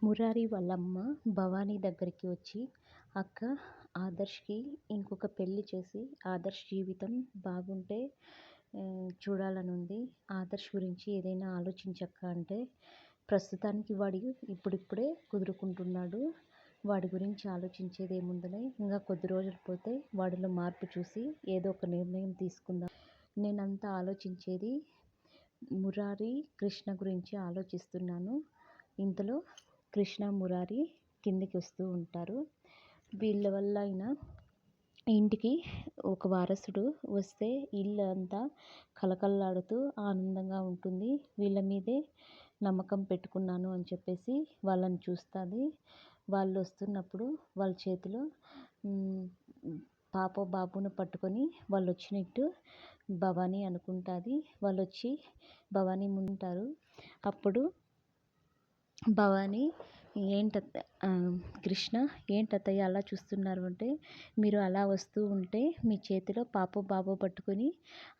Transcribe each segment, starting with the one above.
మురారి వాళ్ళమ్మ భవానీ దగ్గరికి వచ్చి, అక్క, ఆదర్శ్‌కి ఇంకొక పెళ్లి చేసి ఆదర్శ్ జీవితం బాగుంటే చూడాలనుంది. ఆదర్శ్ గురించి ఏదైనా ఆలోచించక్క అంటే, ప్రస్తుతానికి వాడు ఇప్పుడిప్పుడే కుదురుకుంటున్నాడు. వాడి గురించి ఆలోచించేదేముందిలే, ఇంకా కొద్ది రోజులు పోతే వాడిలో మార్పు చూసి ఏదో ఒక నిర్ణయం తీసుకుందాం. నేనంతా ఆలోచించేది మురారి, కృష్ణ గురించి ఆలోచిస్తున్నాను. ఇంతలో కృష్ణ, మురారి కిందికి వస్తూ ఉంటారు. వీళ్ళ వల్ల అయినా ఇంటికి ఒక వారసుడు వస్తే ఇల్లు అంతా కళకళలాడుతూ ఆనందంగా ఉంటుంది. వీళ్ళ మీదే నమ్మకం పెట్టుకున్నాను అని చెప్పేసి వాళ్ళని చూస్తుంది. వాళ్ళు వస్తున్నప్పుడు వాళ్ళ చేతిలో పాపో బాబును పట్టుకొని వాళ్ళు వచ్చినట్టు భవానీ అనుకుంటుంది. వాళ్ళు వచ్చి భవానీ ముందుంటారు. అప్పుడు భవానీ, కృష్ణ, ఏంటత్తయ్య అలా చూస్తున్నారు అంటే, మీరు అలా వస్తూ ఉంటే మీ చేతిలో పాపో బాబో పట్టుకొని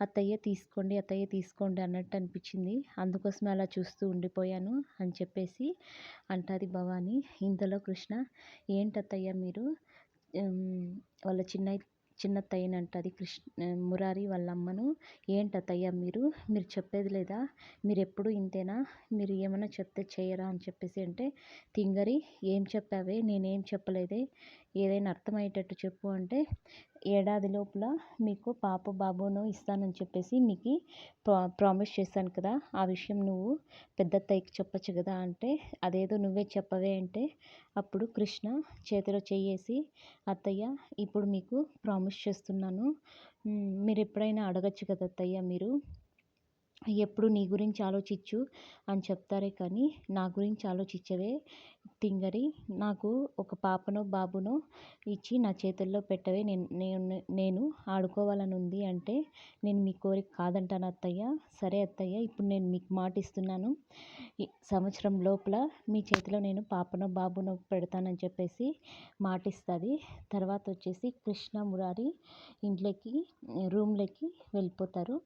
అత్తయ్య తీసుకోండి అన్నట్టు అనిపించింది. అందుకోసమే అలా చూస్తూ ఉండిపోయాను అని చెప్పేసి అంటుంది భవానీ. ఇంతలో కృష్ణ, ఏంటత్తయ్య మీరు, వాళ్ళ చిన్నత్తయ్యని అంటుంది మురారి వాళ్ళ అమ్మను. ఏంటత్తయ్య మీరు చెప్పేది లేదా, మీరు ఎప్పుడు ఇంతేనా, మీరు ఏమైనా చెప్తే చేయరా అని చెప్పేసి అంటే, తింగరి, ఏం చెప్పావే, నేనేం చెప్పలేదే, ఏదైనా అర్థమయ్యేటట్టు చెప్పు అంటే, ఏడాది లోపల మీకు పాప బాబును ఇస్తానని చెప్పేసి మీకు ప్రామిస్ చేశాను కదా, ఆ విషయం నువ్వు పెద్దత్తయ్యకి చెప్పచ్చు కదా అంటే, అదేదో నువ్వే చెప్పవే అంటే, అప్పుడు కృష్ణ చేతిలో చెయ్యేసి, అత్తయ్య, ఇప్పుడు మీకు ప్రామిస్ చేస్తున్నాను, మీరు ఎప్పుడైనా అడగచ్చు కదా అత్తయ్య, మీరు ఎప్పుడు నీ గురించి ఆలోచించు అని చెప్తారే కానీ నా గురించి ఆలోచించవే తింగరి, నాకు ఒక పాపనో బాబునో ఇచ్చి నా చేతుల్లో పెట్టవే, నేను ఆడుకోవాలని ఉంది అంటే, నేను మీ కోరిక కాదంటాను అత్తయ్య. సరే అత్తయ్య, ఇప్పుడు నేను మీకు మాట ఇస్తున్నాను, సంవత్సరం లోపల మీ చేతిలో నేను పాపనో బాబునో పెడతానని చెప్పేసి మాటిస్తుంది. తర్వాత వచ్చేసి కృష్ణ, మురారి ఇంట్లోకి రూమ్లోకి వెళ్ళిపోతారు.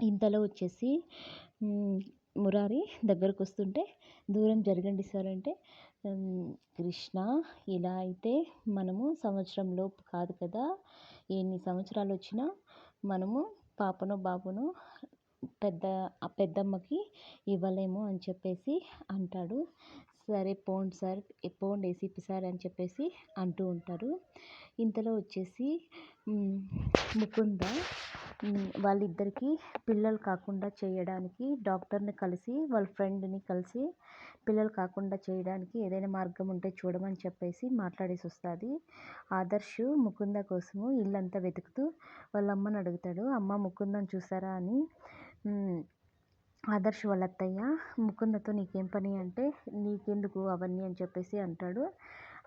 ఇంతలో వచ్చేసి మురారి దగ్గరకు వస్తుంటే, దూరం జరగండి సార్ అంటే, కృష్ణ, ఇలా అయితే మనము సంవత్సరం లోపు కాదు కదా, ఎన్ని సంవత్సరాలు వచ్చినా మనము పాపనో బాబునో పెద్దమ్మకి ఇవ్వలేము అని చెప్పేసి అంటాడు. సరే పోండి సార్, పోండి ఏసీపీ సార్ అని చెప్పేసి అంటూ ఉంటారు. ఇంతలో వచ్చేసి ముకుంద వాళ్ళిద్దరికీ పిల్లలు కాకుండా చేయడానికి డాక్టర్ని కలిసి వాళ్ళ ఫ్రెండ్ని కలిసి పిల్లలు కాకుండా చేయడానికి ఏదైనా మార్గం ఉంటే చూడమని చెప్పేసి మాట్లాడేసి వస్తుంది. ఆదర్శ్ ముకుంద కోసము ఇల్లంతా వెతుకుతూ వాళ్ళ అమ్మని అడుగుతాడు, అమ్మ ముకుందని చూసారా అని. ఆదర్శ్ వాళ్ళ అత్తయ్య, ముకుందతో నీకేం పని అంటే, నీకెందుకు అవన్నీ అని చెప్పేసి అంటాడు.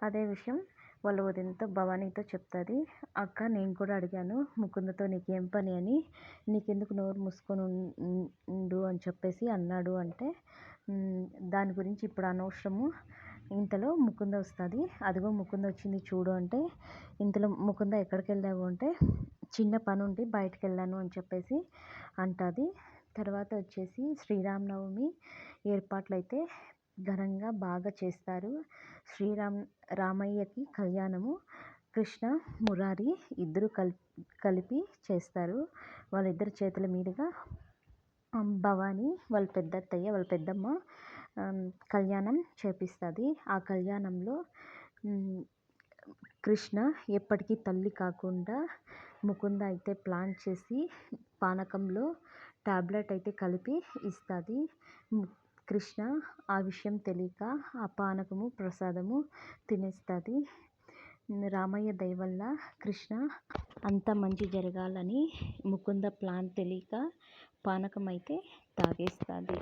అదే విషయం వాళ్ళ వదినతో భవానీతో చెప్తుంది. అక్క, నేను కూడా అడిగాను ముకుందతో నీకేం పని అని, నీకెందుకు నోరు మూసుకొని ఉండు అని చెప్పేసి అన్నాడు అంటే, దాని గురించి ఇప్పుడు అనవసరము. ఇంతలో ముకుంద వస్తుంది. అదిగో ముకుంద వచ్చింది చూడు అంటే, ఇంతలో ముకుంద ఎక్కడికి వెళ్ళావు అంటే, చిన్న పని ఉండి బయటకు వెళ్ళాను అని చెప్పేసి అంటుంది. తర్వాత వచ్చేసి శ్రీరామనవమి ఏర్పాట్లు అయితే ఘనంగా బాగా చేస్తారు. రామయ్యకి కళ్యాణము కృష్ణ, మురారి ఇద్దరు కలిపి చేస్తారు. వాళ్ళిద్దరి చేతుల మీదుగా భవానీ వాళ్ళ పెద్దత్తయ్య, వాళ్ళ పెద్దమ్మ కళ్యాణం చేపిస్తుంది. ఆ కళ్యాణంలో కృష్ణ ఎప్పటికీ తల్లి కాకుండా ముకుంద అయితే ప్లాన్ చేసి పానకంలో టాబ్లెట్ అయితే కలిపి ఇస్తుంది. కృష్ణ ఆ విషయం తెలియక ఆ పానకము ప్రసాదము తినేస్తుంది. రామయ్య దయ వల్ల కృష్ణ అంత మంచి జరగాలని ముకుంద ప్లాన్ తెలియక పానకం అయితే తాగేస్తుంది.